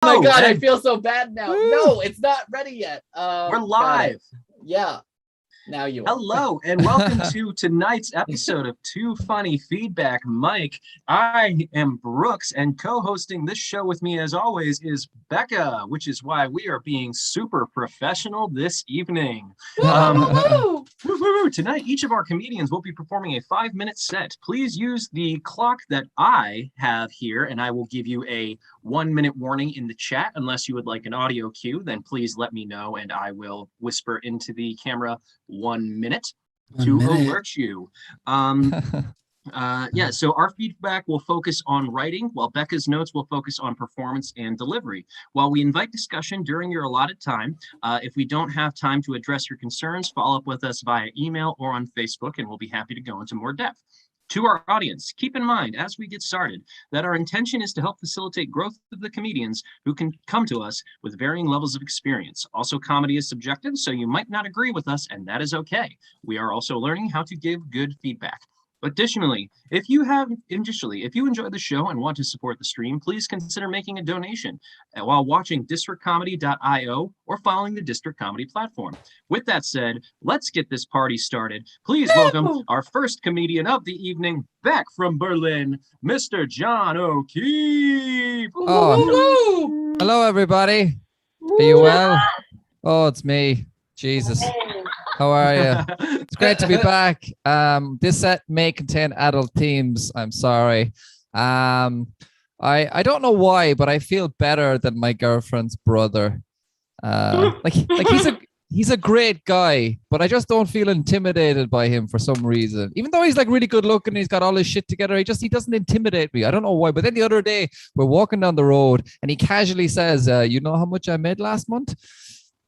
Oh my God, I feel so bad now. No, it's not ready yet. We're live. Yeah. Now you are. Hello, and welcome to tonight's episode of Too Funny Feedback. Mike, I am Brooks, and co-hosting this show with me, as always, is Becca, which is why we are being super professional this evening. Tonight, each of our comedians will be performing a 5-minute set. Please use the clock that I have here, and I will give you a 1-minute warning in the chat. Unless you would like an audio cue, then please let me know, and I will whisper into the camera 1 minute to alert you. So our feedback will focus on writing, while Becca's notes will focus on performance and delivery. While we invite discussion during your allotted time, if we don't have time to address your concerns, follow up with us via email or on Facebook, and we'll be happy to go into more depth. To our audience, keep in mind as we get started that our intention is to help facilitate growth of the comedians who can come to us with varying levels of experience. Also, comedy is subjective, so you might not agree with us, and that is okay. We are also learning how to give good feedback. Additionally, if you enjoy the show and want to support the stream, please consider making a donation while watching districtcomedy.io or following the District Comedy platform. With that said, let's get this party started. Please welcome our first comedian of the evening, back from Berlin, Mr. John O'Keefe. Oh, hello, everybody. Are you well? Oh, it's me. Jesus. How are you? It's great to be back. This set may contain adult themes. I'm sorry. I don't know why, but I feel better than my girlfriend's brother. He's a great guy, but I just don't feel intimidated by him for some reason. Even though he's like really good looking, he's got all his shit together. He doesn't intimidate me. I don't know why. But then the other day we're walking down the road and he casually says, "You know how much I made last month?"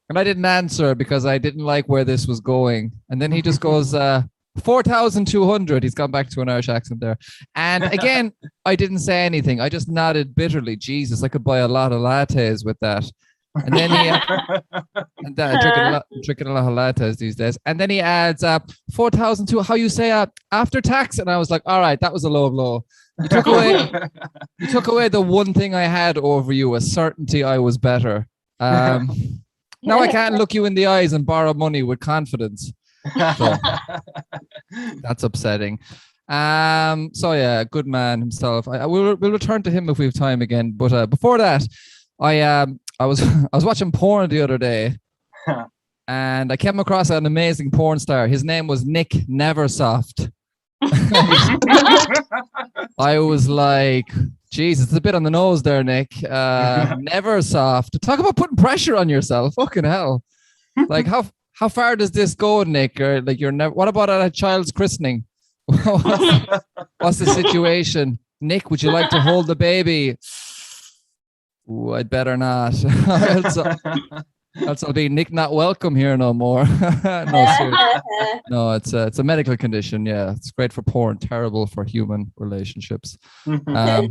And I didn't answer because I didn't like where this was going. And then he just goes, 4,200. He's gone back to an Irish accent there. And again, I didn't say anything. I just nodded bitterly. Jesus, I could buy a lot of lattes with that. And then drinking a lot of lattes these days. And then he adds 4,200. How you say after tax? And I was like, all right, that was a low blow. You took away the one thing I had over you, a certainty I was better. Now I can't look you in the eyes and borrow money with confidence. So, that's upsetting. So yeah, good man himself. We'll return to him if we have time again. But before that, I was watching porn the other day, and I came across an amazing porn star. His name was Nick Neversoft. I was like, Jesus, it's a bit on the nose there, Nick. Neversoft. Talk about putting pressure on yourself. Fucking hell. Like, how far does this go, Nick? Or like, what about at a child's christening? What's the situation? Nick, would you like to hold the baby? Ooh, I'd better not. Else I'll be Nick not welcome here no more. No, it's a medical condition. Yeah, it's great for porn, terrible for human relationships. I'd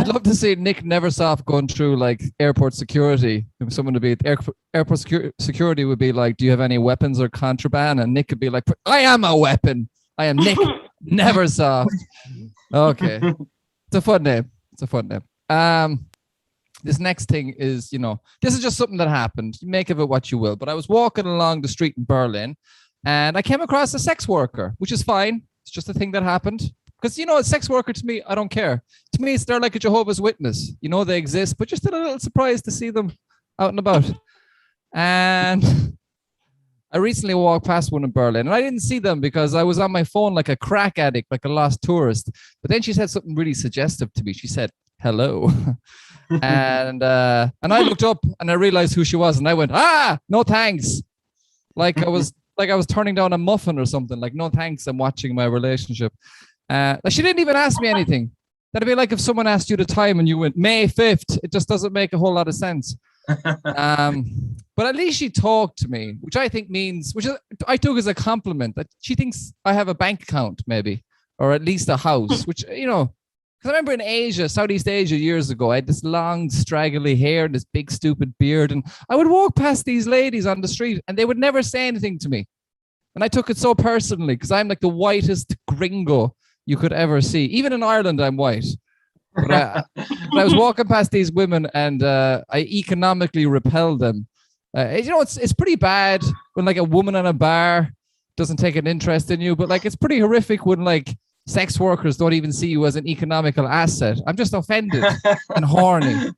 love to see Nick Neversoft going through like airport security. If someone to be airport security would be like, "Do you have any weapons or contraband?" And Nick could be like, "I am a weapon. I am Nick Neversoft." Okay, it's a fun name. This next thing is, this is just something that happened. Make of it what you will. But I was walking along the street in Berlin and I came across a sex worker, which is fine. It's just a thing that happened. Because, a sex worker to me, I don't care. To me, they're like a Jehovah's Witness. They exist, but just a little surprised to see them out and about. And I recently walked past one in Berlin and I didn't see them because I was on my phone like a crack addict, like a lost tourist. But then she said something really suggestive to me. She said, "Hello." And I looked up and I realized who she was and I went, no thanks. Like I was turning down a muffin or something. Like, no thanks, I'm watching my relationship. Like she didn't even ask me anything. That'd be like if someone asked you the time and you went May 5th. It just doesn't make a whole lot of sense. But at least she talked to me, which I think means, I took as a compliment, that she thinks I have a bank account maybe, or at least a house, which, because I remember in Asia, Southeast Asia years ago, I had this long straggly hair and this big stupid beard. And I would walk past these ladies on the street and they would never say anything to me. And I took it so personally because I'm like the whitest gringo you could ever see. Even in Ireland, I'm white. But I was walking past these women and I economically repelled them. It's pretty bad when like a woman in a bar doesn't take an interest in you, but like it's pretty horrific when like sex workers don't even see you as an economical asset. I'm just offended and horny.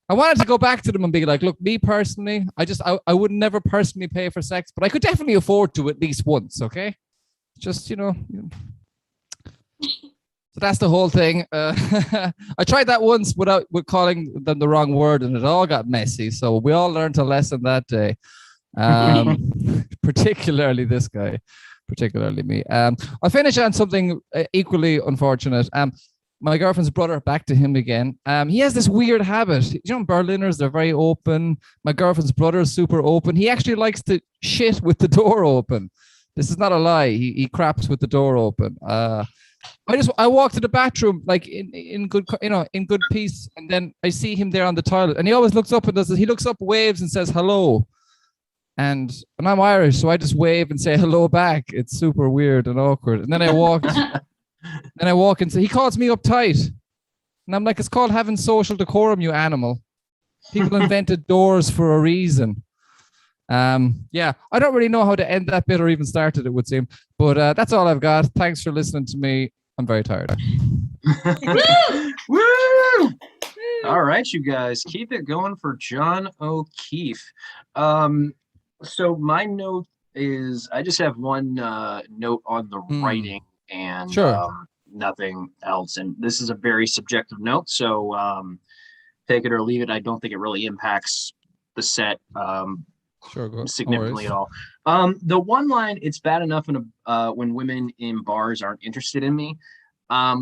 I wanted to go back to them and be like, look, me personally, I would never personally pay for sex, but I could definitely afford to at least once, okay? Just, So that's the whole thing. I tried that once with calling them the wrong word, and it all got messy. So we all learned a lesson that day. Particularly this guy, particularly me. I'll finish on something equally unfortunate. My girlfriend's brother, back to him again. He has this weird habit. Berliners, they're very open. My girlfriend's brother is super open. He actually likes to shit with the door open. This is not a lie. He craps with the door open. I walk to the bathroom like in good peace, and then I see him there on the toilet, and he always looks up and does this. He looks up, waves, and says hello. And I'm Irish, so I just wave and say hello back. It's super weird and awkward. And then I walk. Then I walk into, he calls me uptight. And I'm like, it's called having social decorum, you animal. People invented doors for a reason. Yeah, I don't really know how to end that bit or even start it would seem. But that's all I've got. Thanks for listening to me. I'm very tired. Woo! All right, you guys, keep it going for John O'Keefe. So my note is, I just have one note on the writing. And nothing else. And this is a very subjective note, so take it or leave it. I don't think it really impacts the set significantly at all. The one line, it's bad enough when women in bars aren't interested in me. I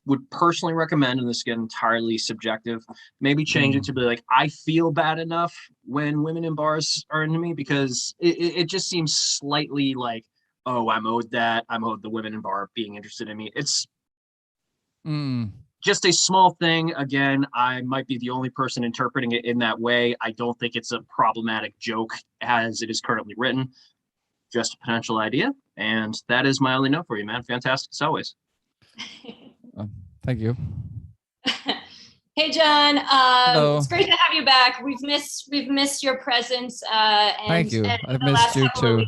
would personally recommend, and this is entirely subjective, maybe change it to be like, I feel bad enough when women in bars are into me, because it just seems slightly like, oh, I'm owed that. I'm owed the women in bar being interested in me. It's just a small thing. Again, I might be the only person interpreting it in that way. I don't think it's a problematic joke as it is currently written. Just a potential idea. And that is my only note for you, man. Fantastic as always. Thank you. Hey, John. Hello. It's great to have you back. We've missed your presence. Thank you. I've missed you too.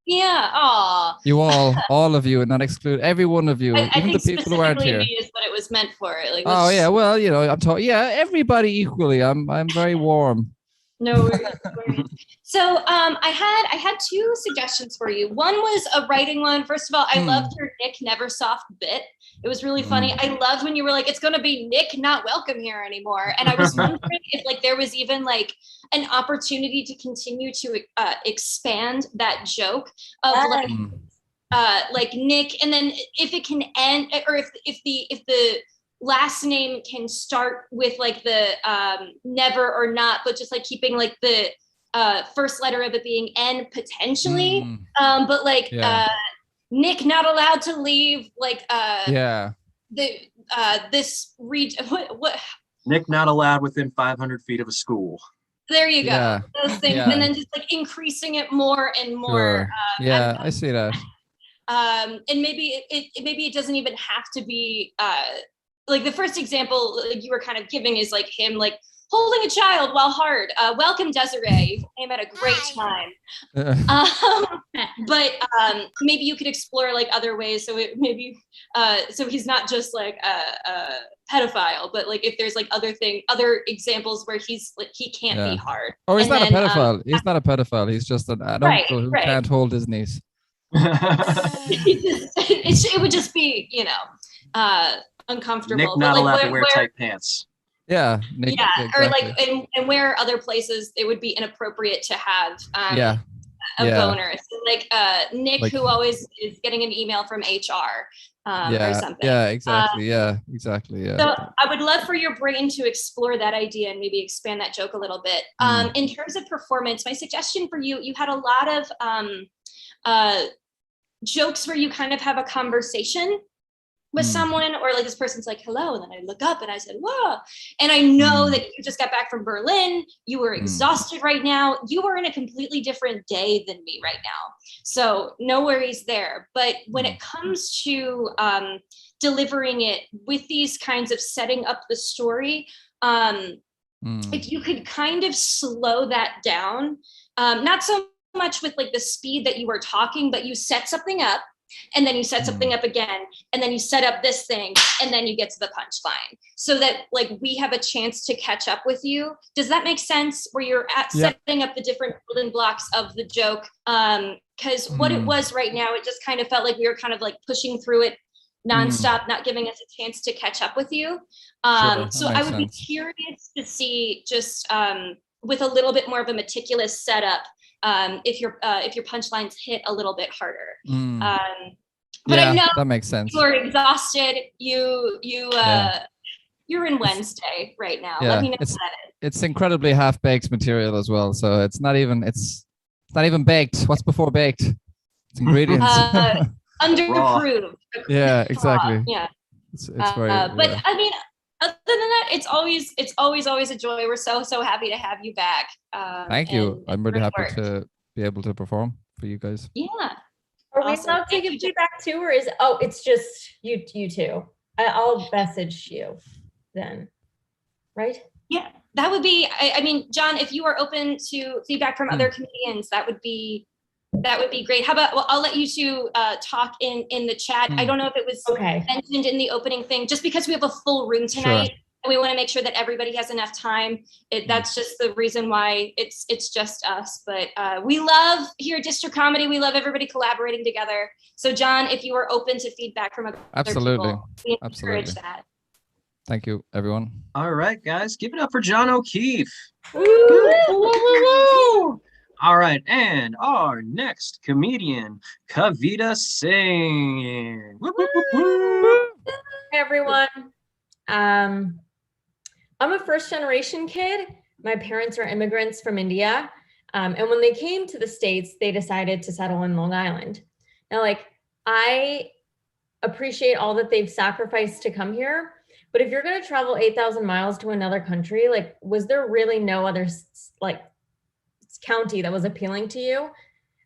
Yeah. Aw. You all of you, and not exclude every one of you, even the people who aren't here. Is what it was meant for. Like, oh yeah, well, I'm talking. Yeah, everybody equally. I'm very warm. No worries. So I had two suggestions for you. One was a writing one. First of all, I loved your Nick Neversoft bit. It was really funny. I loved when you were like, it's going to be Nick not welcome here anymore. And I was wondering if like there was even like an opportunity to continue to expand that joke of like Nick, and then if it can end, or if the last name can start with like the never or not, but just like keeping like the first letter of it being N potentially, but like Nick not allowed to leave like this region. What Nick not allowed within 500 feet of a school. There you go. Those things, and then just like increasing it more and more. Sure. I see that. And maybe it doesn't even have to be like the first example like you were kind of giving is like him like holding a child while hard. Welcome, Desiree. You came at a great time. But maybe you could explore like other ways. So so he's not just like a pedophile, but like if there's like other examples where he's like he can't be hard. Or he's not a pedophile. He's not a pedophile. He's just an adult who can't hold his niece. It would just be uncomfortable. Nick not allowed to wear tight pants. Yeah. Nick, exactly. Or like and where other places it would be inappropriate to have a boner. So like Nick, like, who always is getting an email from HR or something. Yeah, exactly. Yeah. So I would love for your brain to explore that idea and maybe expand that joke a little bit. In terms of performance, my suggestion for you had a lot of jokes where you kind of have a conversation with someone, or like this person's like, hello, and then I look up and I said, whoa. And I know that you just got back from Berlin. You were exhausted right now. You are in a completely different day than me right now. So no worries there. But when it comes to delivering it with these kinds of setting up the story, if you could kind of slow that down, not so much with like the speed that you were talking, but you set something up and then you set something up again, and then you set up this thing, and then you get to the punchline, so that like we have a chance to catch up with you. Does that make sense? Where you're at setting up the different building blocks of the joke? Because what it was right now, it just kind of felt like we were kind of like pushing through it nonstop, not giving us a chance to catch up with you. So I would be curious to see just with a little bit more of a meticulous setup, if your punchlines hit a little bit harder. But I know that makes sense. You're exhausted. You're in Wednesday right now. Yeah, let me know it's incredibly half-baked material as well. So it's not even baked. What's before baked? It's ingredients. Underproved. Yeah, exactly. Yeah. It's very. But I mean, other than that, it's always a joy. We're so happy to have you back. Thank you. I'm really happy to be able to perform for you guys. Yeah. Are we allowed to give feedback too, or it's just you two? I'll message you then, right? Yeah, that would be. I mean, John, if you are open to feedback from other comedians, that would be great. How about, well, I'll let you two talk in the chat. I don't know if it was mentioned in the opening thing, just because we have a full room tonight. Sure. And we want to make sure that everybody has enough time. That's just the reason why it's just us. But we love here at District Comedy. We love everybody collaborating together. So John, if you are open to feedback from other people, we encourage that. Thank you, everyone. All right, guys, give it up for John O'Keefe. Woo! Woo, woo, woo. All right, and our next comedian, Kavita Singh. Woo, woo, woo, woo. Hey, everyone. I'm a first-generation kid. My parents are immigrants from India. And when they came to the States, they decided to settle in Long Island. Now, like, I appreciate all that they've sacrificed to come here. But if you're going to travel 8,000 miles to another country, like, was there really no other, like, county that was appealing to you?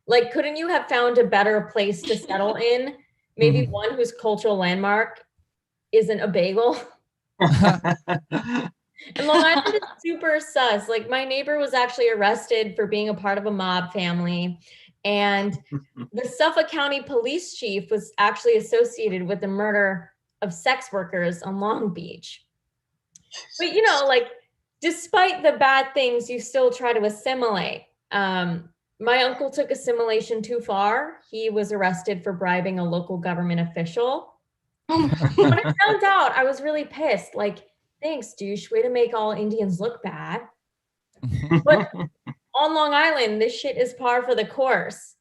Like, couldn't you have found a better place to settle in? Maybe one whose cultural landmark isn't a bagel? And Long Island is super sus. Like, my neighbor was actually arrested for being a part of a mob family. And the Suffolk County police chief was actually associated with the murder of sex workers on Long Beach. But, you know, like, despite the bad things, you still try to assimilate. My uncle took assimilation too far. He was arrested for bribing a local government official. When I found out, I was really pissed. Like, thanks, douche. Way to make all Indians look bad. But on Long Island, this shit is par for the course.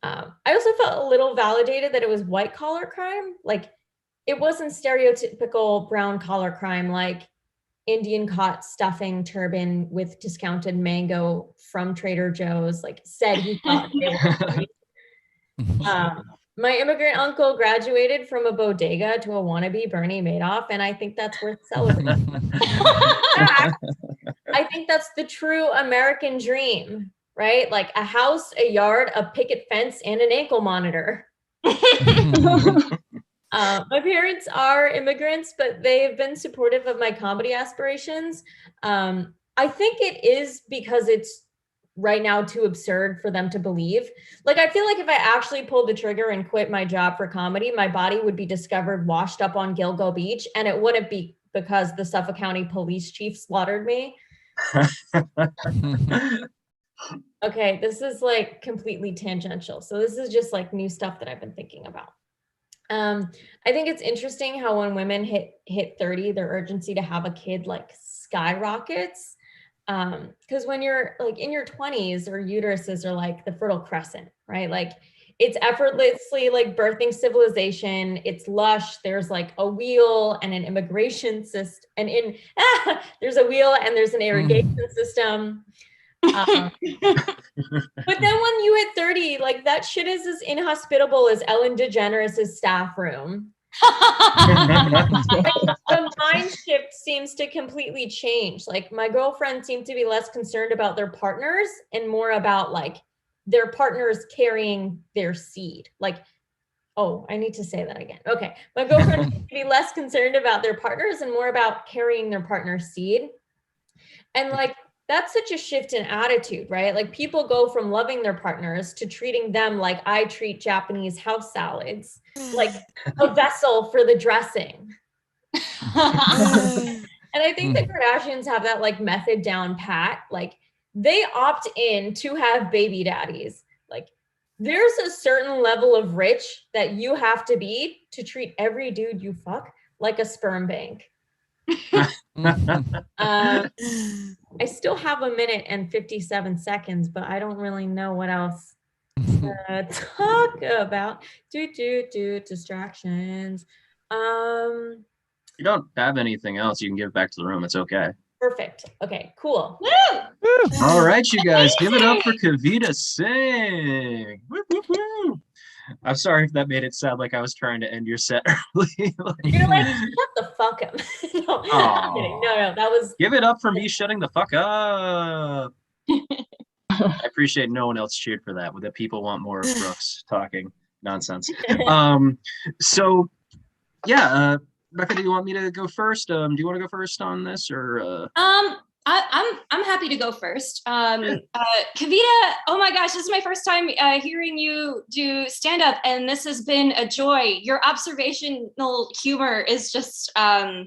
I also felt a little validated that it was white collar crime. Like, it wasn't stereotypical brown collar crime, like Indian caught stuffing turban with discounted mango from Trader Joe's, like, said he thought they were. My immigrant uncle graduated from a bodega to a wannabe Bernie Madoff, and I think that's worth celebrating. I think that's the true American dream, right? Like, a house, a yard, a picket fence, and an ankle monitor. My parents are immigrants, but they've been supportive of my comedy aspirations. I think it is because it's right now too absurd for them to believe. Like, I feel like if I actually pulled the trigger and quit my job for comedy, my body would be discovered washed up on Gilgo Beach, and it wouldn't be because the Suffolk County police chief slaughtered me. Okay, this is like completely tangential. So this is just like new stuff that I've been thinking about. I think it's interesting how when women hit 30, their urgency to have a kid like skyrockets. Because when you're like in your 20s, or uteruses are like the Fertile Crescent, right? Like, it's effortlessly like birthing civilization. It's lush. There's like a wheel and an immigration system, and there's a wheel and there's an irrigation system. But then when you hit 30, like, that shit is as inhospitable as Ellen DeGeneres' staff room. The mind shift seems to completely change. Like, my girlfriends seem to be less concerned about their partners and more about like their partners carrying their seed. Like, Oh, I need to say that again. Okay. My girlfriend seems to be less concerned about their partners and more about carrying their partner's seed. And like, that's such a shift in attitude, right? Like people go from loving their partners to treating them like I treat Japanese house salads, like a vessel for the dressing. And I think the Kardashians have that like method down pat. Like they opt in to have baby daddies. Like there's a certain level of rich that you have to be to treat every dude you fuck like a sperm bank. I still have 1 minute and 57 seconds, but I don't really know what else to talk about. Distractions. You don't have anything else, you can give back to the room. It's okay. Perfect. Okay, cool. Woo! All right, you guys, give it up for Kavita Singh. Woo, woo, woo. I'm sorry if that made it sound like I was trying to end your set early. You're like, shut the fuck up. No, I'm kidding. No, that was. Give it up for me shutting the fuck up. I appreciate no one else cheered for that. The people want more of Brooks talking nonsense. So, yeah, Becca, do you want me to go first? Do you want to go first on this, or? I'm happy to go first. Kavita, oh my gosh, this is my first time hearing you do stand up, and this has been a joy. Your observational humor is just a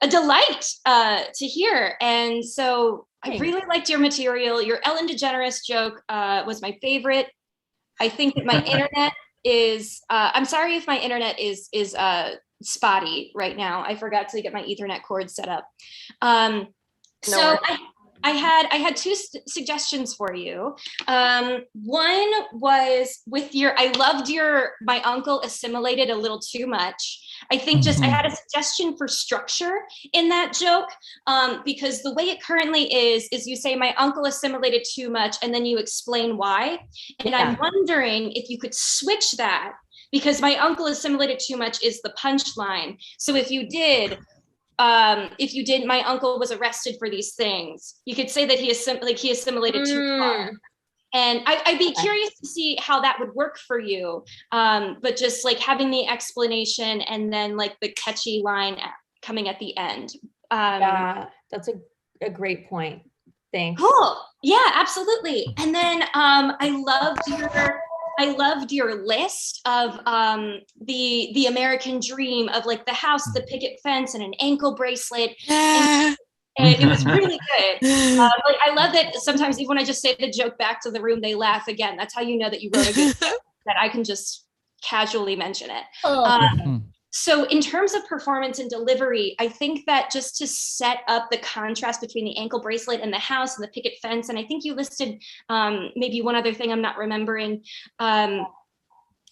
delight to hear, and so I really liked your material. Your Ellen DeGeneres joke was my favorite. I think that my internet is. I'm sorry if my internet is spotty right now. I forgot to get my Ethernet cord set up. So I had two suggestions for you. One was with I loved my uncle assimilated a little too much. I think I had a suggestion for structure in that joke, because the way it currently is you say my uncle assimilated too much and then you explain why. And I'm wondering if you could switch that, because my uncle assimilated too much is the punchline. So if you did, my uncle was arrested for these things, you could say that he assimilated too far. And I'd be curious to see how that would work for you. But just like having the explanation and then like the catchy line coming at the end. Yeah, that's a great point. Thanks. Cool. Yeah, absolutely. And then I loved your list of the American dream of like the house, the picket fence, and an ankle bracelet. And it was really good. Like I love that sometimes even when I just say the joke back to the room, they laugh again. That's how you know that you wrote a good joke, that I can just casually mention it. So in terms of performance and delivery, I think that just to set up the contrast between the ankle bracelet and the house and the picket fence, and I think you listed maybe one other thing I'm not remembering. But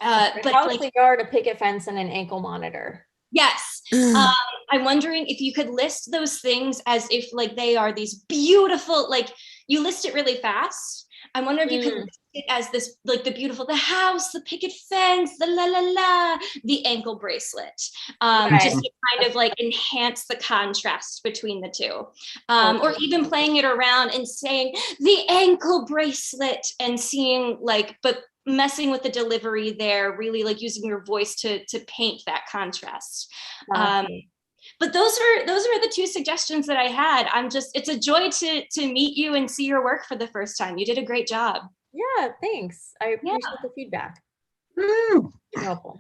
house, like, the yard, a picket fence, and an ankle monitor. Yes. I'm wondering if you could list those things as if like they are these beautiful, like you list it really fast. I wonder if you could list it as this, like the house, the picket fence, the la la la, the ankle bracelet, just to kind of like enhance the contrast between the two. Or even playing it around and saying the ankle bracelet and seeing like, but messing with the delivery there, really like using your voice to paint that contrast. But those are the two suggestions that I had. It's a joy to meet you and see your work for the first time. You did a great job. Yeah, thanks. I appreciate the feedback. Woo. Helpful.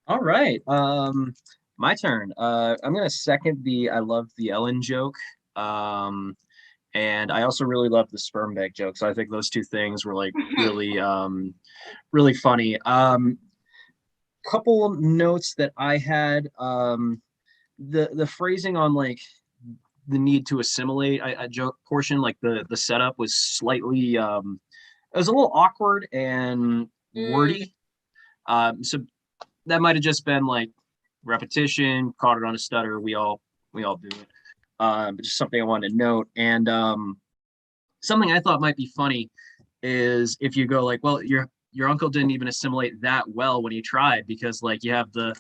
All right. My turn. I'm gonna second I love the Ellen joke. And I also really love the sperm bag joke. So I think those two things were like really, really funny. Couple notes that I had. The phrasing on like the need to assimilate a joke portion, like the setup was slightly it was a little awkward and wordy. So that might have just been like repetition, caught it on a stutter. We all do it. But just something I wanted to note. And something I thought might be funny is if you go like, well, your uncle didn't even assimilate that well when he tried, because like you have the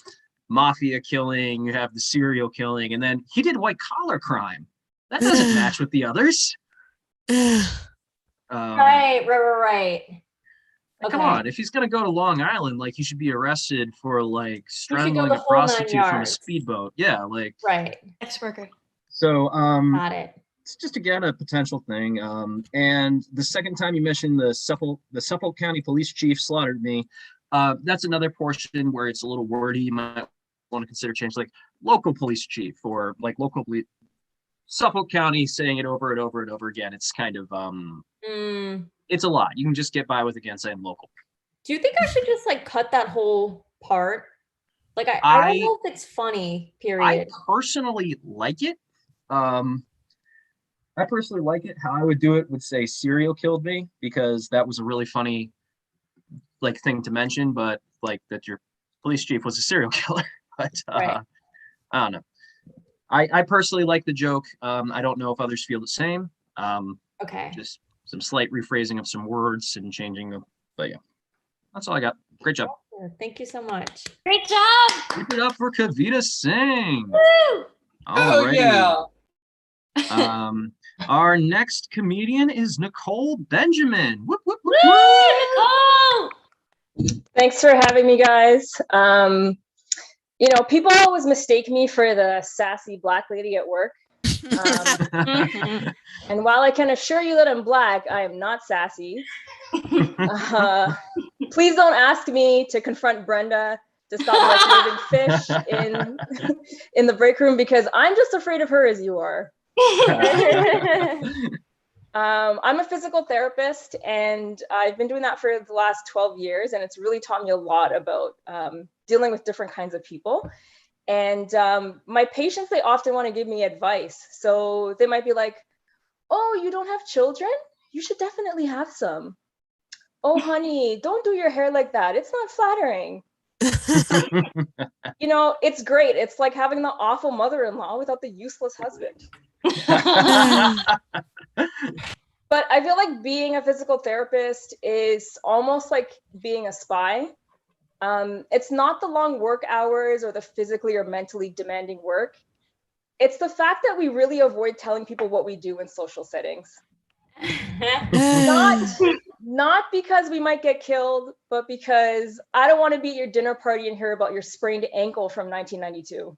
mafia killing, you have the serial killing, and then he did white collar crime. That doesn't match with the others. Right. Come on, if he's gonna go to Long Island, like he should be arrested for like strangling the a whole 9 prostitute from a yards. speedboat. Yeah, like Right. Sex worker. so. Got it. It's just again a potential thing. And the second time you mentioned the Suffolk County Police Chief slaughtered me. That's another portion where it's a little wordy. You might want to consider change, like local police chief or like local police. Suffolk County, saying it over and over and over again. It's kind of it's a lot. You can just get by with again saying local. Do you think I should just like cut that whole part? Like I don't know if it's funny, period. I personally like it. I personally like it. How I would do it would say serial killed me, because that was a really funny like thing to mention, but like that your police chief was a serial killer. But Right. I don't know. I personally like the joke. I don't know if others feel the same. Okay. Just some slight rephrasing of some words and changing them. But yeah, that's all I got. Great job. Thank you so much. Great job. Keep it up for Kavita Singh. Woo! Oh yeah. Our next comedian is Nicole Benjamin. Whoop, whoop, whoop, Woo, whoop. Nicole. Thanks for having me, guys. You know, people always mistake me for the sassy Black lady at work. And while I can assure you that I'm Black, I am not sassy. Please don't ask me to confront Brenda to stop microwaving fish in the break room, because I'm just afraid of her as you are. I'm a physical therapist, and I've been doing that for the last 12 years, and it's really taught me a lot about dealing with different kinds of people. And my patients, they often want to give me advice. So they might be like, oh, you don't have children? You should definitely have some. Oh, honey, don't do your hair like that. It's not flattering. You know, it's great. It's like having the awful mother-in-law without the useless husband. But I feel like being a physical therapist is almost like being a spy. It's not the long work hours or the physically or mentally demanding work. It's the fact that we really avoid telling people what we do in social settings. Not because we might get killed, but because I don't want to be at your dinner party and hear about your sprained ankle from 1992.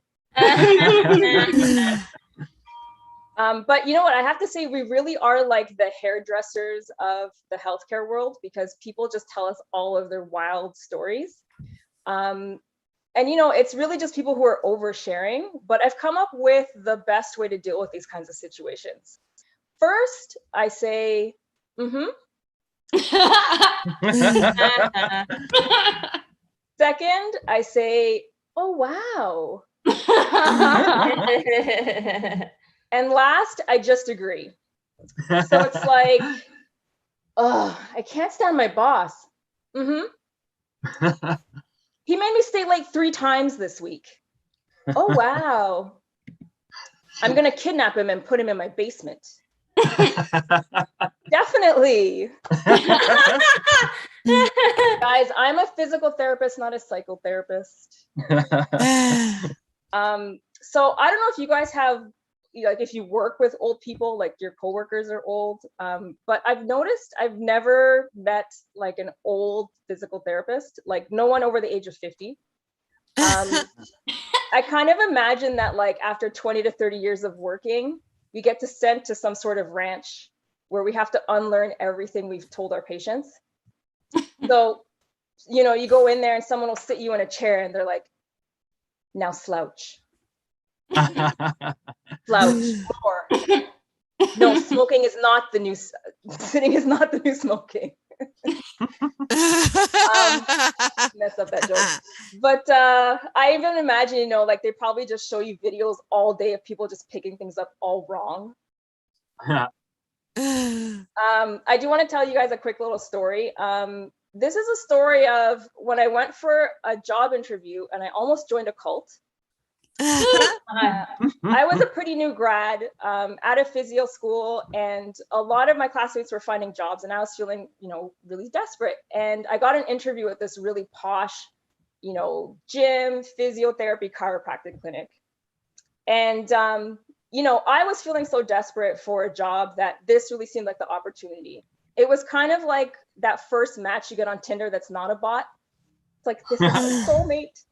But you know what? I have to say, we really are like the hairdressers of the healthcare world, because people just tell us all of their wild stories. And you know, it's really just people who are oversharing, but I've come up with the best way to deal with these kinds of situations. First, I say, Second, I say, oh, wow. And last, I just agree. So it's like, oh, I can't stand my boss. He made me stay late 3 times this week. Oh, wow. I'm going to kidnap him and put him in my basement. Definitely. Guys, I'm a physical therapist, not a psychotherapist. So I don't know if you guys have, like, if you work with old people, like your coworkers are old, but I've noticed I've never met like an old physical therapist, like no one over the age of 50. I kind of imagine that like after 20 to 30 years of working, we get to sent to some sort of ranch where we have to unlearn everything we've told our patients. So, you know, you go in there and someone will sit you in a chair and they're like, now slouch. Slouch more. No, smoking is not the new sitting is not the new smoking. Mess up that joke. But I even imagine, you know, like they probably just show you videos all day of people just picking things up all wrong. I do want to tell you guys a quick little story. This is a story of when I went for a job interview and I almost joined a cult. I was a pretty new grad at a physio school, and a lot of my classmates were finding jobs, and I was feeling, you know, really desperate. And I got an interview at this really posh, you know, gym, physiotherapy, chiropractic clinic. And, you know, I was feeling so desperate for a job that this really seemed like the opportunity. it was kind of like that first match you get on Tinder that's not a bot. It's like, this is a soulmate.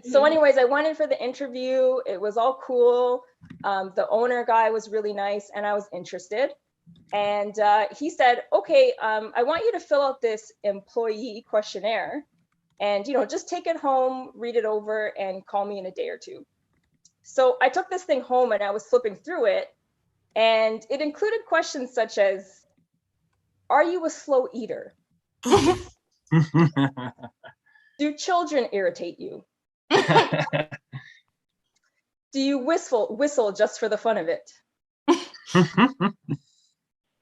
So anyways, I went in for the interview. It was all cool. The owner guy was really nice and I was interested. And he said, okay, I want you to fill out this employee questionnaire and, you know, just take it home, read it over and call me in a day or two. So I took this thing home and I was flipping through it, and it included questions such as, are you a slow eater? Do children irritate you? Do you whistle just for the fun of it?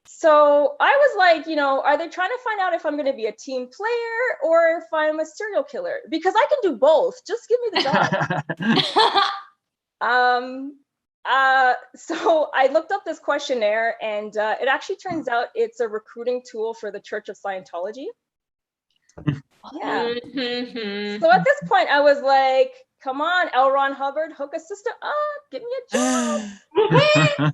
So I was like, you know, are they trying to find out if I'm going to be a team player or if I'm a serial killer? Because I can do both. Just give me the job. So I looked up this questionnaire, and it actually turns out it's a recruiting tool for the Church of Scientology. Yeah. So at this point, I was like, come on, L. Ron Hubbard, hook a sister up, give me a job.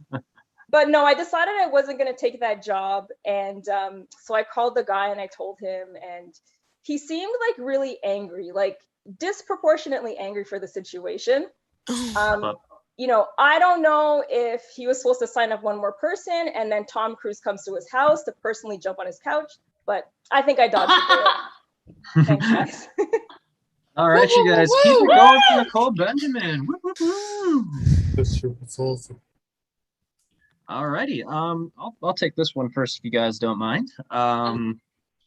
But no, I decided I wasn't going to take that job. And so I called the guy and I told him, and he seemed like really angry, like disproportionately angry for the situation. You know, I don't know if he was supposed to sign up one more person and then Tom Cruise comes to his house to personally jump on his couch, but I think I dodged it. Thanks, guys. All right, you guys, keep it going for Nicole Benjamin. Woo, woo, woo. That's true. It's awesome. All righty. I'll take this one first if you guys don't mind.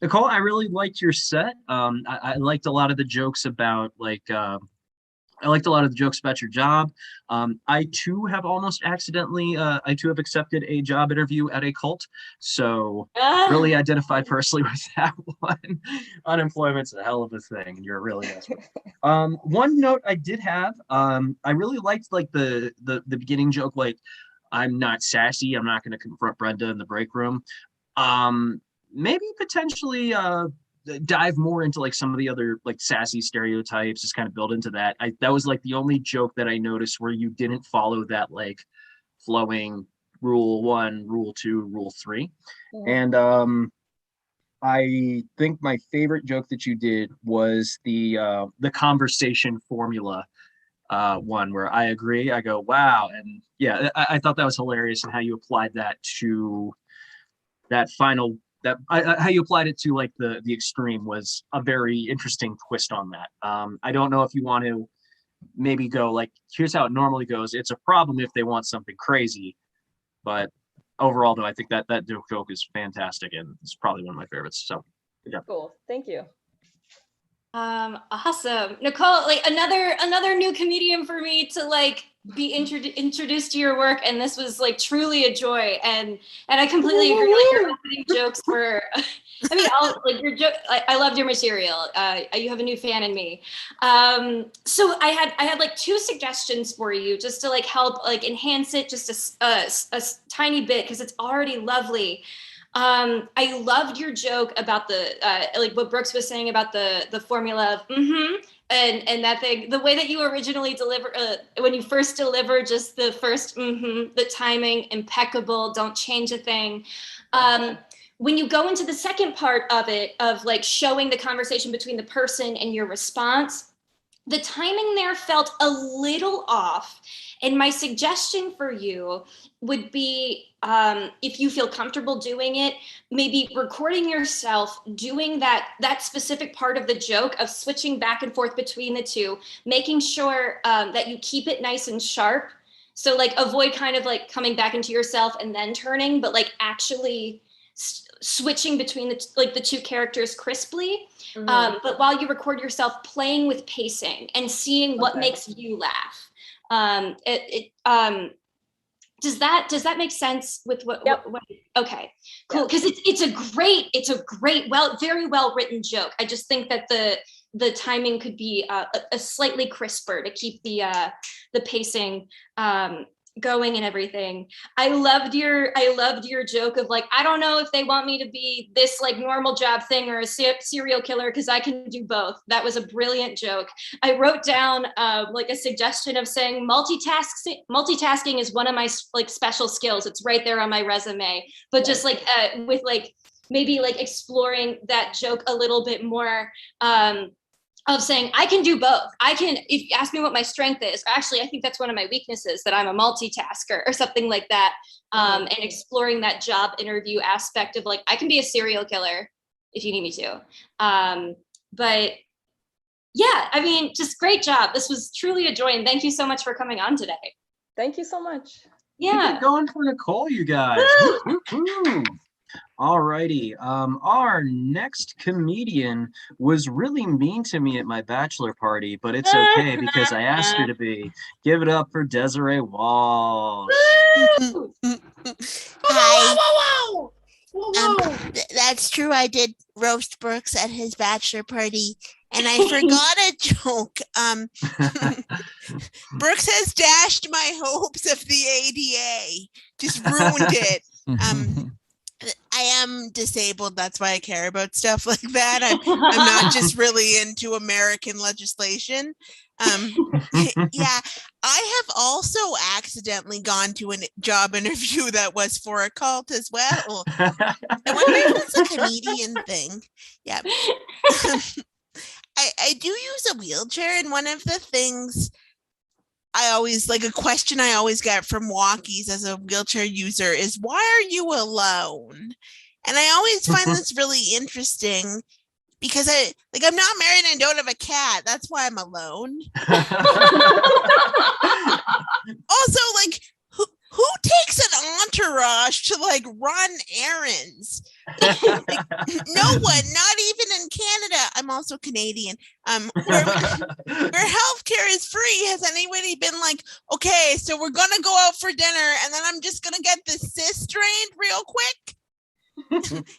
Nicole, I really liked your set. I liked a lot of the jokes about your job. I too have almost accidentally, I too have accepted a job interview at a cult. So really identified personally with that one. Unemployment's a hell of a thing. And you're really nice. One note I did have, I really liked like the beginning joke, like, I'm not sassy. I'm not going to confront Brenda in the break room. Maybe potentially dive more into like some of the other like sassy stereotypes, just kind of build into that. That was like the only joke that I noticed where you didn't follow that like flowing rule 1, rule 2, rule 3. And I think my favorite joke that you did was the conversation formula one where I agree, I go, wow. And yeah, I thought that was hilarious, and how you applied that to that final, how you applied it to like the extreme was a very interesting twist on that. I don't know if you want to maybe go like, here's how it normally goes. It's a problem if they want something crazy, but overall though, I think that joke is fantastic and it's probably one of my favorites. So good job. Cool, thank you. Awesome. Nicole, like another new comedian for me to like be introduced to your work, and this was like truly a joy, and I completely agree. Like your opening jokes were, I mean, your joke. I loved your material. You have a new fan in me. So I had like 2 suggestions for you, just to like help like enhance it just a tiny bit, because it's already lovely. I loved your joke about the like what Brooks was saying about the formula of and that thing, the way that you originally deliver when you first deliver just the first the timing impeccable, don't change a thing. When you go into the second part of it, of like showing the conversation between the person and your response, the timing there felt a little off. And my suggestion for you would be, if you feel comfortable doing it, maybe recording yourself doing that specific part of the joke of switching back and forth between the two, making sure that you keep it nice and sharp. So like avoid kind of like coming back into yourself and then turning, but like actually switching between the 2 characters crisply. But while you record yourself, playing with pacing and seeing what makes you laugh. Does that make sense with what? Yep. what okay, cool. Because it's a great, very well written joke. I just think that the timing could be a slightly crisper to keep the pacing going and everything. I loved your joke of like, I don't know if they want me to be this like normal job thing or a serial killer because I can do both. That was a brilliant joke. I wrote down like a suggestion of saying multitasking is one of my like special skills. It's right there on my resume, but just like with like maybe like exploring that joke a little bit more, of saying I can do both. If you ask me what my strength is, actually, I think that's one of my weaknesses, that I'm a multitasker or something like that. And exploring that job interview aspect of like, I can be a serial killer if you need me to. But yeah, I mean, just great job. This was truly a joy. And thank you so much for coming on today. Thank you so much. Yeah. Keep it going for Nicole, you guys. All righty. Our next comedian was really mean to me at my bachelor party, but it's okay because I asked her to be. Give it up for Desiree Walsh. Hi. That's true. I did roast Brooks at his bachelor party, and I forgot a joke. Brooks has dashed my hopes of the ADA. Just ruined it. I am disabled. That's why I care about stuff like that. I'm not just really into American legislation. Yeah, I have also accidentally gone to a job interview that was for a cult as well. I wonder if it's a comedian thing. Yeah. I do use a wheelchair, and one of the things I always like, a question I always get from walkies as a wheelchair user is, why are you alone? And I always find this really interesting because I'm not married and don't have a cat. That's why I'm alone. Also, like, who takes an entourage to like run errands? Like, no one, not even in Canada. I'm also Canadian. Where healthcare is free. Has anybody been like, okay, so we're gonna go out for dinner and then I'm just gonna get the cyst drained real quick?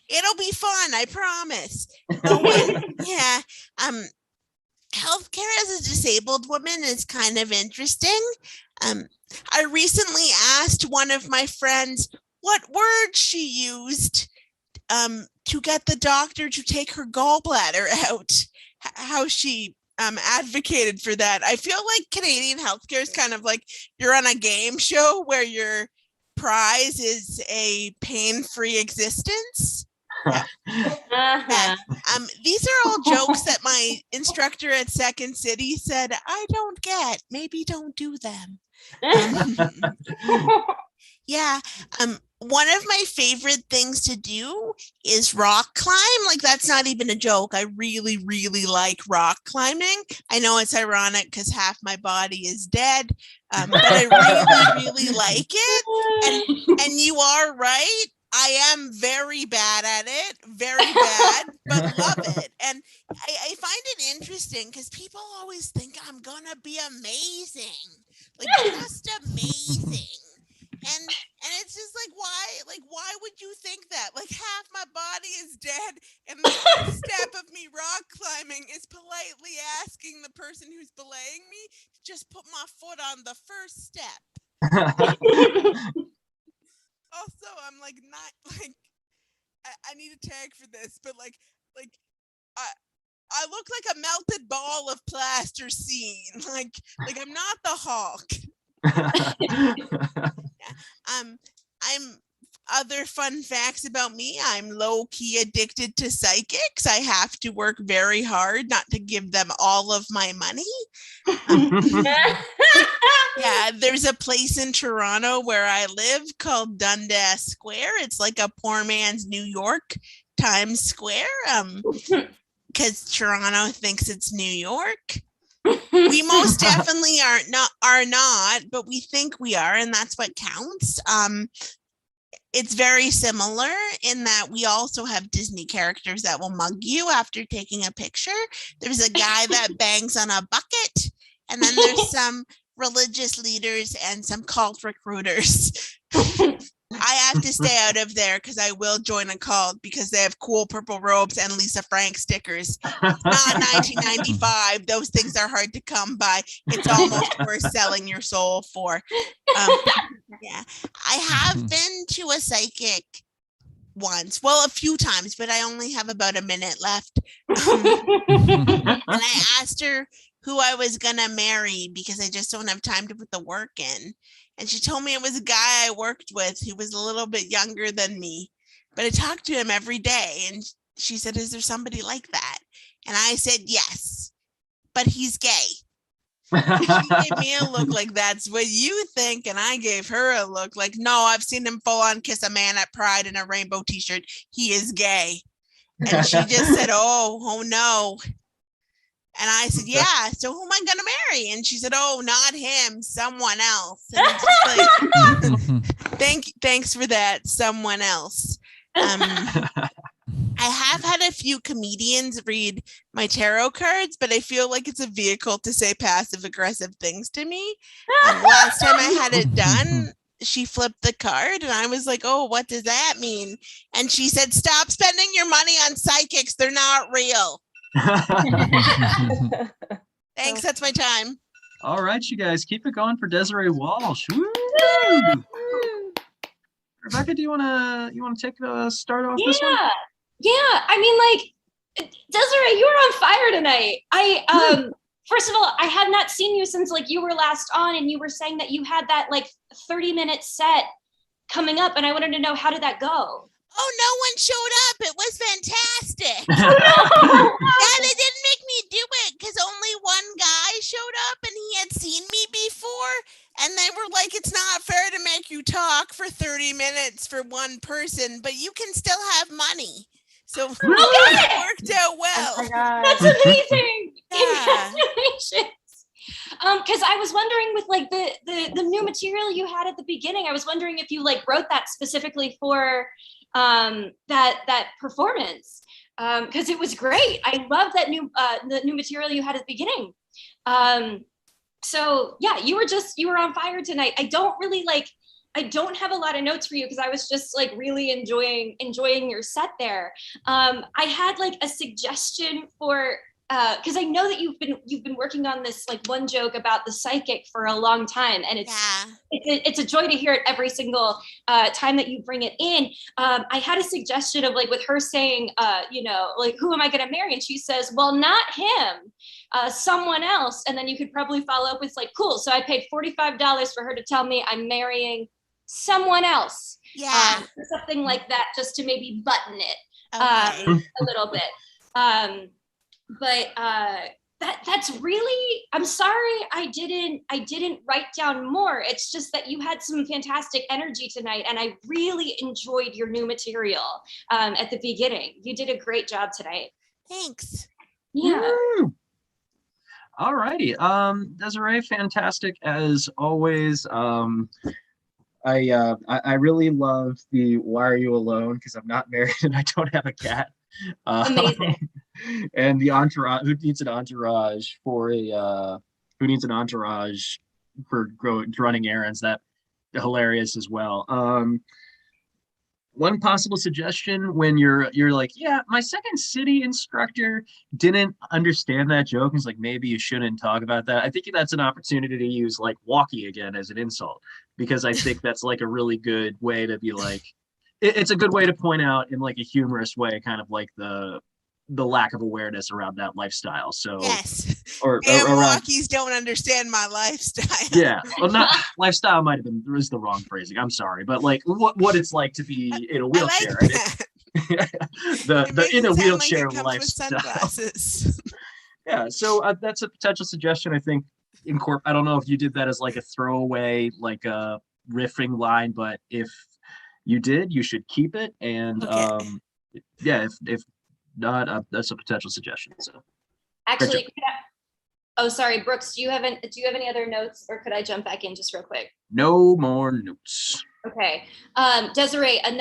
It'll be fun, I promise. No one, yeah. Healthcare as a disabled woman is kind of interesting. I recently asked one of my friends what word she used to get the doctor to take her gallbladder out, how she advocated for that. I feel like Canadian healthcare is kind of like you're on a game show where your prize is a pain-free existence. Yeah. These are all jokes that my instructor at Second City said I don't get. Maybe don't do them. Yeah. One of my favorite things to do is rock climb. Like, that's not even a joke. I really, really like rock climbing. I know it's ironic because half my body is dead, but I really, really like it. And you are right. I am very bad at it, very bad, but love it. And I find it interesting because people always think I'm gonna be amazing, like just amazing. And it's just like, why would you think that? Like, half my body is dead, and the first step of me rock climbing is politely asking the person who's belaying me to just put my foot on the first step. Also, I'm like, not like, I need a tag for this, but like I look like a melted ball of plasticine. Like I'm not the Hulk. I'm other fun facts about me. I'm low-key addicted to psychics. I have to work very hard not to give them all of my money. Yeah, there's a place in Toronto where I live called Dundas Square. It's like a poor man's New York Times Square, because Toronto thinks it's New York. We most definitely are not, but we think we are, and that's what counts. It's very similar in that we also have Disney characters that will mug you after taking a picture. There's a guy that bangs on a bucket, and then there's some religious leaders and some cult recruiters. I have to stay out of there because I will join a cult because they have cool purple robes and Lisa Frank stickers. It's not 1995. Those things are hard to come by. It's almost worth selling your soul for. Yeah, I have been to a psychic once. Well, a few times, but I only have about a minute left. And I asked her who I was gonna marry because I just don't have time to put the work in. And she told me it was a guy I worked with who was a little bit younger than me, but I talked to him every day. And she said, is there somebody like that? And I said, yes, but he's gay. She gave me a look like that's what you think. And I gave her a look like, no, I've seen him full on kiss a man at Pride in a rainbow t-shirt. He is gay. And she just said, oh no. And I said, yeah, so who am I going to marry? And she said, oh, not him, someone else. And it's like, thanks for that, someone else. I have had a few comedians read my tarot cards, but I feel like it's a vehicle to say passive aggressive things to me. Last time I had it done, she flipped the card and I was like, oh, what does that mean? And she said, stop spending your money on psychics. They're not real. Thanks, that's my time. All right, you guys, keep it going for Desiree Walsh. Woo! Rebecca, do you want to take the start off this one? Yeah, I mean, like, Desiree, you were on fire tonight. First of all, I have not seen you since like you were last on, and you were saying that you had that like 30-minute set coming up, and I wanted to know, how did that go? Oh, no one showed up. It was fantastic. Oh, Yeah, they didn't make me do it because only one guy showed up and he had seen me before. And they were like, it's not fair to make you talk for 30 minutes for one person, but you can still have money. So it worked out well. Oh my God. that's amazing. Yeah. Congratulations. Because I was wondering with like the new material you had at the beginning, I was wondering if you like wrote that specifically for that performance, because it was great. I love that the new material you had at the beginning. So yeah, you were on fire tonight. I don't have a lot of notes for you because I was just like really enjoying your set there. I had like a suggestion for because I know that you've been working on this like one joke about the psychic for a long time, and it's a joy to hear it every single time that you bring it in. I had a suggestion of like with her saying, like, who am I going to marry? And she says, well, not him, someone else. And then you could probably follow up with like, cool. So I paid $45 for her to tell me I'm marrying someone else. Yeah. Something like that, just to maybe button it a little bit. But that's really, I'm sorry I didn't write down more. It's just that you had some fantastic energy tonight, and I really enjoyed your new material at the beginning. You did a great job tonight. Thanks. Yeah. Woo! All righty. Desiree, fantastic as always. I really love the "Why Are You Alone?" because I'm not married and I don't have a cat. Amazing. And the entourage. Who needs an entourage for running errands? That hilarious as well. One possible suggestion when you're like, yeah, my second city instructor didn't understand that joke. It's like, maybe you shouldn't talk about that. I think that's an opportunity to use like walkie again as an insult, because I think that's like a really good way to be like, it's a good way to point out in like a humorous way, kind of like the lack of awareness around that lifestyle. So yes, or walkies don't understand my lifestyle. Yeah, well, not lifestyle might have been was the wrong phrasing. I'm sorry, but like what it's like to be in a wheelchair. I like the in a wheelchair like lifestyle. Yeah, so that's a potential suggestion. I think I don't know if you did that as like a throwaway, like a riffing line, but if you did, you should keep it. And yeah, if not, that's a potential suggestion. So Actually, sorry, Brooks, do you have any other notes, or could I jump back in just real quick? No more notes. Okay, Desiree, an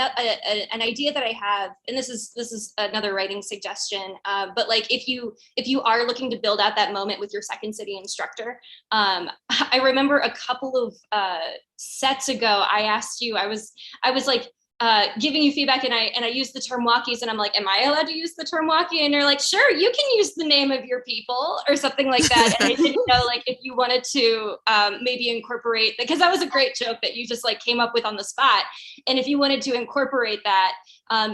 idea that I have, and this is another writing suggestion. But like, if you are looking to build out that moment with your Second City instructor, I remember a couple of sets ago, I asked you, I was like giving you feedback, and I used the term walkies, and I'm like, am I allowed to use the term walkie? And you're like, sure, you can use the name of your people or something like that. And I didn't know like if you wanted to maybe incorporate, because that was a great joke that you just like came up with on the spot. And if you wanted to incorporate that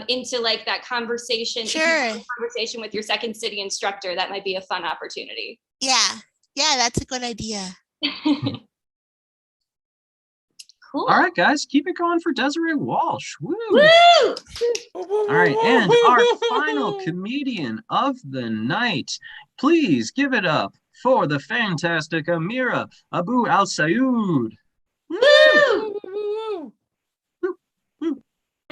into like that conversation, Sure. Conversation with your Second City instructor, that might be a fun opportunity. Yeah, that's a good idea. Cool. All right, guys, keep it going for Desiree Walsh. Woo! Woo! All right, and our final comedian of the night. Please give it up for the fantastic Amira Abu Al-Saud. Woo!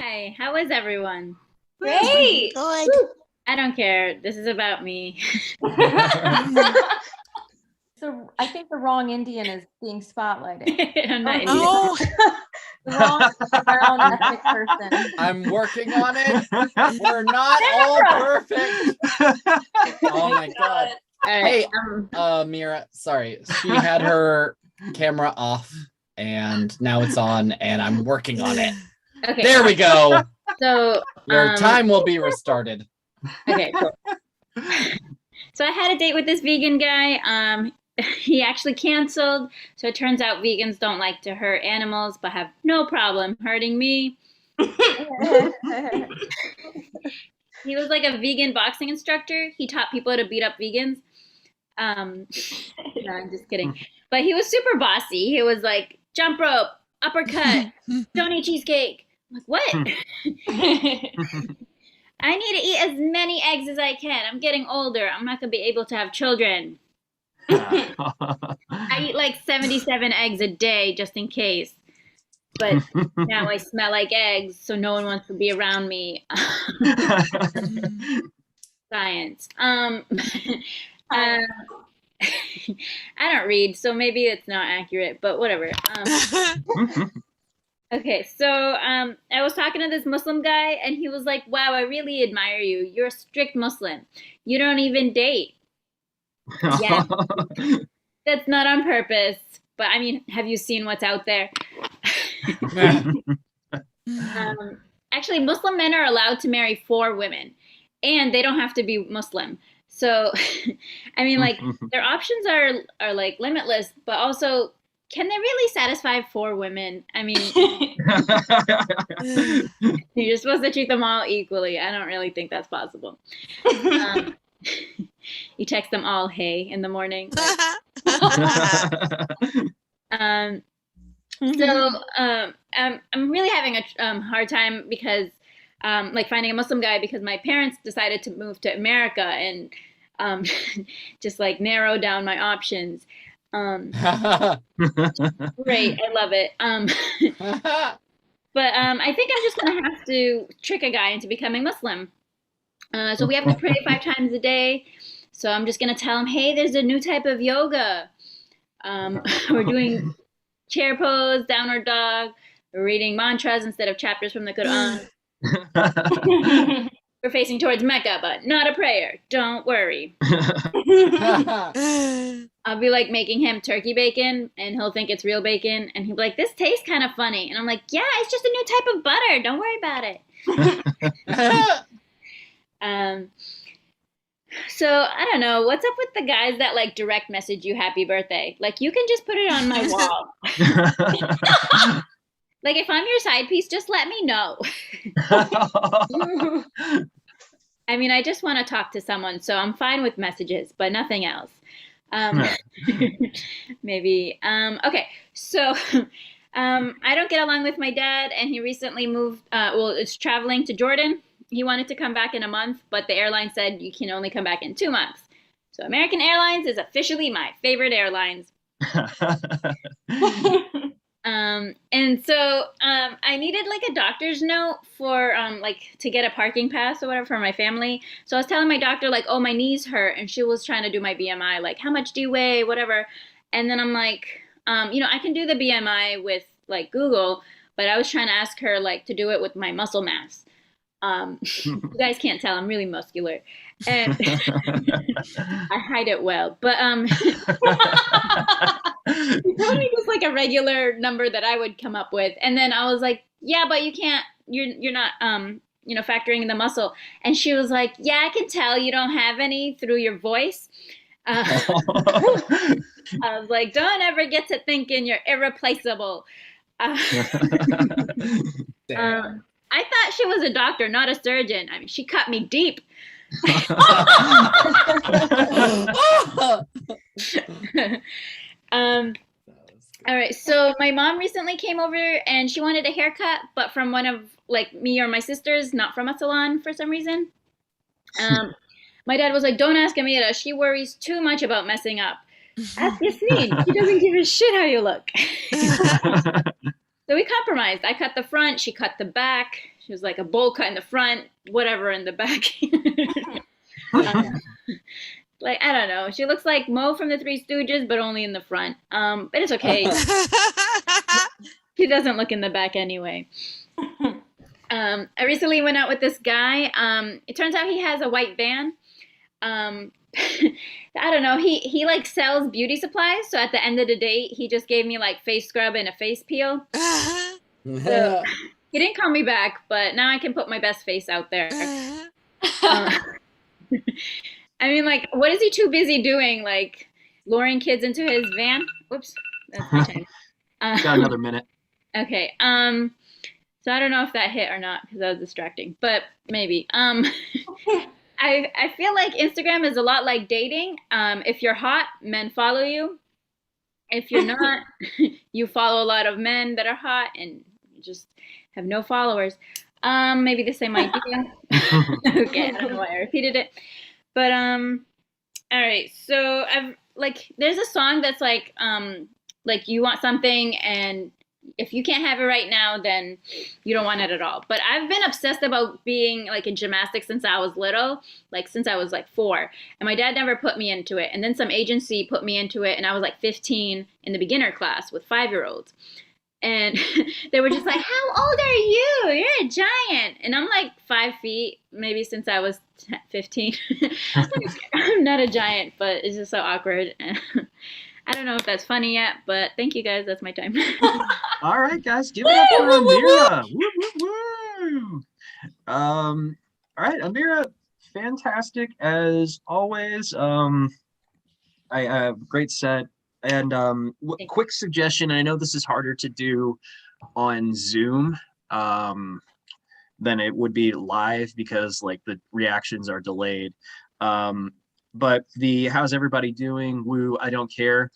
Hi, how is everyone? Great. Good. I don't care. This is about me. So I think the wrong Indian is being spotlighted. I'm not Indian. Oh, The wrong brown ethnic person. I'm working on it. We're not all perfect. Oh my God. All Hey, right. Mira, sorry. She had her camera off and now it's on and I'm working on it. Okay. There we go. So Your time will be restarted. Okay, cool. So I had a date with this vegan guy. He actually canceled. So it turns out vegans don't like to hurt animals, but have no problem hurting me. He was like a vegan boxing instructor. He taught people how to beat up vegans. No, I'm just kidding. But he was super bossy. He was like, jump rope, uppercut, don't eat cheesecake. I'm like, what? I need to eat as many eggs as I can. I'm getting older. I'm not going to be able to have children. I eat like 77 eggs a day just in case. But now I smell like eggs, so no one wants to be around me. Science. I don't read, so maybe it's not accurate, but whatever. Okay, so I was talking to this Muslim guy, and he was like, wow, I really admire you. You're a strict Muslim. You don't even date. Yeah. That's not on purpose. But I mean, have you seen what's out there? Actually, Muslim men are allowed to marry 4 women, and they don't have to be Muslim. So, I mean, like, their options are like limitless, but also, can they really satisfy 4 women? I mean, you're supposed to treat them all equally. I don't really think that's possible. You text them all, hey, in the morning. I'm really having a hard time because, like, finding a Muslim guy because my parents decided to move to America and just like narrow down my options. Great, I love it. But I think I'm just gonna have to trick a guy into becoming Muslim. So we have to pray 5 times a day. So I'm just gonna tell him, hey, there's a new type of yoga. We're doing chair pose, downward dog. We're reading mantras instead of chapters from the Quran. We're facing towards Mecca, but not a prayer. Don't worry. I'll be like making him turkey bacon, and he'll think it's real bacon, and he'll be like, this tastes kind of funny. And I'm like, yeah, it's just a new type of butter. Don't worry about it. So I don't know, what's up with the guys that like direct message you happy birthday? Like, you can just put it on my wall. Like, if I'm your side piece, just let me know. I mean, I just want to talk to someone, so I'm fine with messages, but nothing else. Maybe. Okay, so I don't get along with my dad, and he recently moved, is traveling to Jordan. He wanted to come back in a month, but the airline said you can only come back in 2 months. So American Airlines is officially my favorite airlines. And so I needed like a doctor's note for like to get a parking pass or whatever for my family. So I was telling my doctor like, oh, my knees hurt, and she was trying to do my BMI, like how much do you weigh, whatever. And then I'm like, I can do the BMI with like Google, but I was trying to ask her like to do it with my muscle mass. You guys can't tell, I'm really muscular, and I hide it well. But she told me just like a regular number that I would come up with, and then I was like, yeah, but you can't. You're not factoring in the muscle. And she was like, yeah, I can tell you don't have any through your voice. I was like, don't ever get to thinking you're irreplaceable. I thought she was a doctor, not a surgeon. I mean, she cut me deep. All right, so my mom recently came over and she wanted a haircut, but from one of like me or my sisters, not from a salon for some reason. My dad was like, don't ask Amira. She worries too much about messing up. Ask Yasmin. She doesn't give a shit how you look. So we compromised. I cut the front. She cut the back. She was like a bowl cut in the front, whatever in the back. Like, I don't know. She looks like Mo from the Three Stooges, but only in the front. But it's okay. She doesn't look in the back anyway. I recently went out with this guy. It turns out he has a white van. I don't know. He like sells beauty supplies. So at the end of the day, he just gave me like face scrub and a face peel. So he didn't call me back, but now I can put my best face out there. I mean, like, what is he too busy doing? Like, luring kids into his van? Whoops. That's my time. Got another minute. Okay. So I don't know if that hit or not because that was distracting, but maybe. I feel like Instagram is a lot like dating. If you're hot, men follow you. If you're not, you follow a lot of men that are hot and you just have no followers. Maybe the same idea. Okay, I don't know why I repeated it. But all right. So I've like there's a song that's like you want something and if you can't have it right now, then you don't want it at all. But I've been obsessed about being like in gymnastics since I was little, like since I was like 4. And my dad never put me into it. And then some agency put me into it. And I was like 15 in the beginner class with 5-year-olds. And they were just like, how old are you? You're a giant. And I'm like 5 feet, maybe since I was 15. I'm not a giant, but it's just so awkward. I don't know if that's funny yet, but thank you guys. That's my time. All right, guys, give it up for Amira. Woo, woo, woo. All right, Amira, fantastic as always. I have great set. And quick suggestion, I know this is harder to do on Zoom than it would be live because like the reactions are delayed. But the how's everybody doing? Woo, I don't care.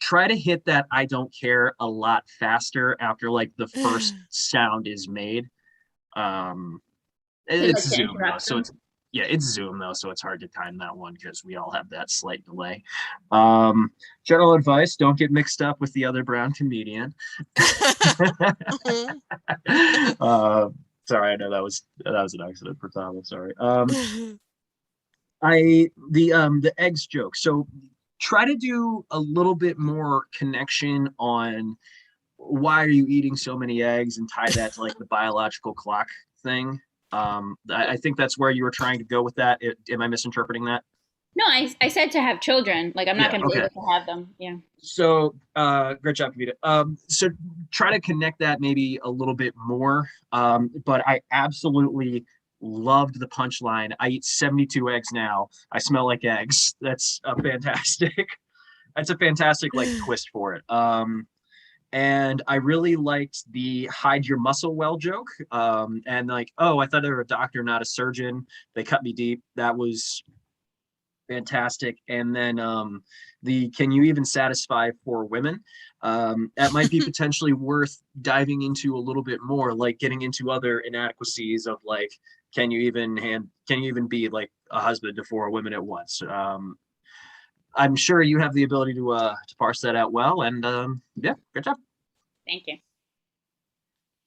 Try to hit that I don't care a lot faster after like the first sound is made. It's Zoom though, so it's Zoom though, so it's hard to time that one because we all have that slight delay. General advice: don't get mixed up with the other brown comedian. Sorry, I know that was an accident for Tom. I'm sorry. The eggs joke. So try to do a little bit more connection on why are you eating so many eggs and tie that to like the biological clock thing. I think that's where you were trying to go with that. Am I misinterpreting that? No, I said to have children. Like I'm not going to be able to have them. Yeah. So great job, Kavita. So try to connect that maybe a little bit more. But I absolutely loved the punchline. I eat 72 eggs now. I smell like eggs. That's a fantastic. That's a fantastic like twist for it. And I really liked the hide your muscle well joke. And like, oh, I thought they were a doctor, not a surgeon. They cut me deep. That was fantastic. And then the can you even satisfy 4 women? That might be potentially worth diving into a little bit more, like getting into other inadequacies of like, can you even be like a husband to 4 women at once? I'm sure you have the ability to parse that out well, and yeah, good job. Thank you.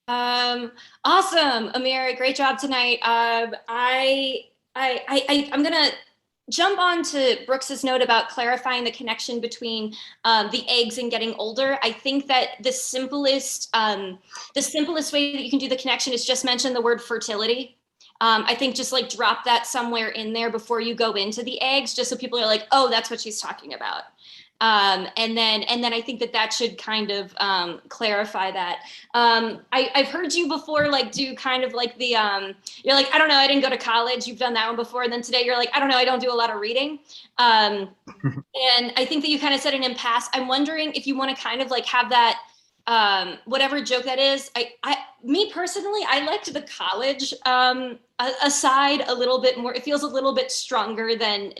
Awesome, Amira, great job tonight. I'm gonna jump on to Brooks's note about clarifying the connection between the eggs and getting older. I think that the simplest way that you can do the connection is just mention the word fertility. I think just like drop that somewhere in there before you go into the eggs, just so people are like, oh, that's what she's talking about. And then I think that should kind of clarify that. I've heard you before, like do kind of like the, you're like, I don't know, I didn't go to college. You've done that one before. And then today you're like, I don't know, I don't do a lot of reading. And I think that you kind of said an impasse. I'm wondering if you want to kind of like have that, whatever joke that is. Me personally, I liked the college aside a little bit more. It feels a little bit stronger than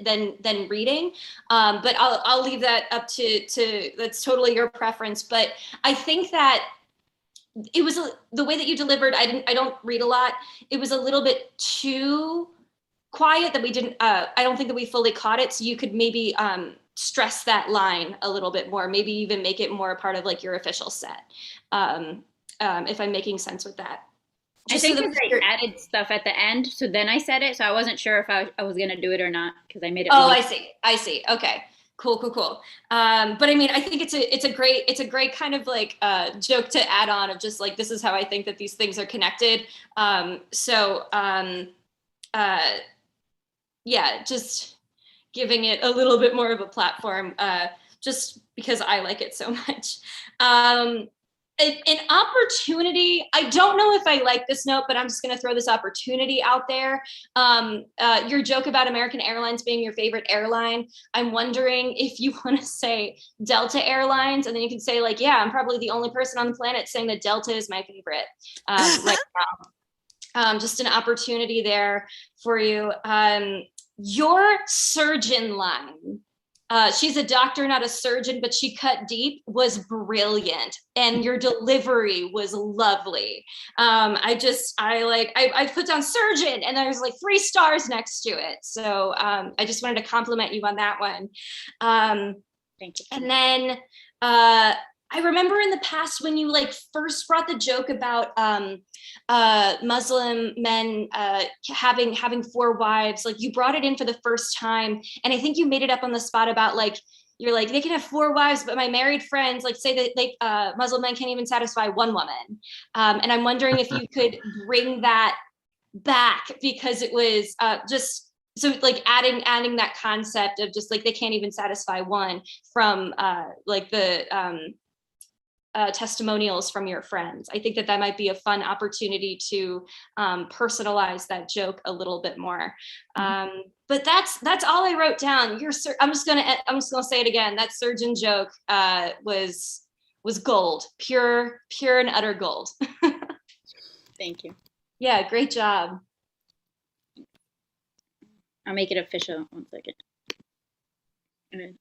reading, but I'll leave that up to that's totally your preference. But I think that it was the way that you delivered. I don't read a lot. It was a little bit too quiet that we didn't. I don't think that we fully caught it. So you could maybe stress that line a little bit more. Maybe even make it more a part of like your official set. If I'm making sense with that. Just I think I added stuff at the end, so then I said it. So I wasn't sure if I was gonna do it or not because I made it. Oh, really I see. Okay, cool. But I mean, I think it's a great kind of like joke to add on of just like, this is how I think that these things are connected. Yeah, just giving it a little bit more of a platform, just because I like it so much. An opportunity, I don't know if I like this note, but I'm just going to throw this opportunity out there. Your joke about American Airlines being your favorite airline, I'm wondering if you want to say Delta Airlines, and then you can say like, yeah, I'm probably the only person on the planet saying that Delta is my favorite right now. Just an opportunity there for you. Your surgeon line. She's a doctor, not a surgeon, but she cut deep, was brilliant. And your delivery was lovely. I put down surgeon and there's like 3 stars next to it. So I just wanted to compliment you on that one. Thank you. And then I remember in the past when you like first brought the joke about Muslim men having 4 wives, like you brought it in for the first time, and I think you made it up on the spot about like, you're like, they can have 4 wives, but my married friends like say that they Muslim men can't even satisfy 1 woman, and I'm wondering if you could bring that back, because it was just so like adding that concept of just like they can't even satisfy 1 from like the testimonials from your friends. I think that might be a fun opportunity to personalize that joke a little bit more. But that's all I wrote down. I'm just gonna say it again. That surgeon joke was gold, pure and utter gold. Thank you. Yeah, great job. I'll make it official. 1 second.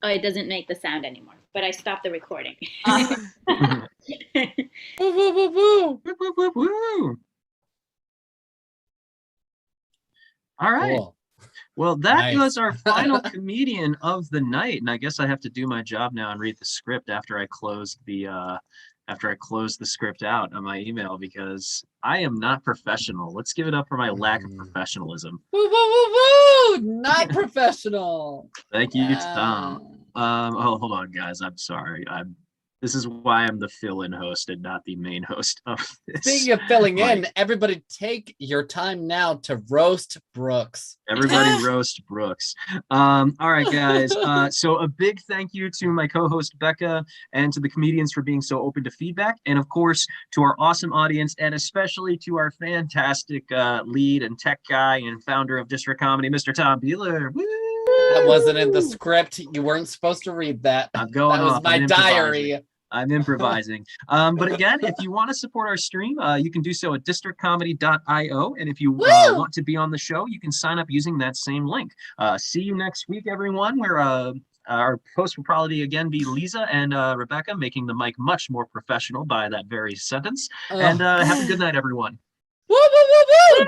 Oh, it doesn't make the sound anymore, but I stopped the recording. Woo, woo, woo, woo. Woo, woo, woo, woo. All right. Cool. Well, that Nice. was our final comedian of the night, and I guess I have to do my job now and read the script after I close the script out on my email, because I am not professional. Let's give it up for my lack of professionalism. Woo, woo, woo, woo! Not professional. Thank you, Tom. Hold on, guys. I'm sorry. This is why I'm the fill-in host and not the main host of this. Speaking of filling in, everybody take your time now to roast Brooks. Everybody roast Brooks. All right, guys. So a big thank you to my co-host Becca and to the comedians for being so open to feedback. And of course, to our awesome audience, and especially to our fantastic lead and tech guy and founder of District Comedy, Mr. Tom Bueller. Woo! That wasn't in the script. You weren't supposed to read that. I'm going That was off. my I'm diary. I'm improvising. But again, if you want to support our stream, you can do so at districtcomedy.io. And if you want to be on the show, you can sign up using that same link. See you next week, everyone, where our host will probably again be Lisa and Rebecca, making the mic much more professional by that very sentence. And have a good night, everyone. Woo, woo, woo, woo!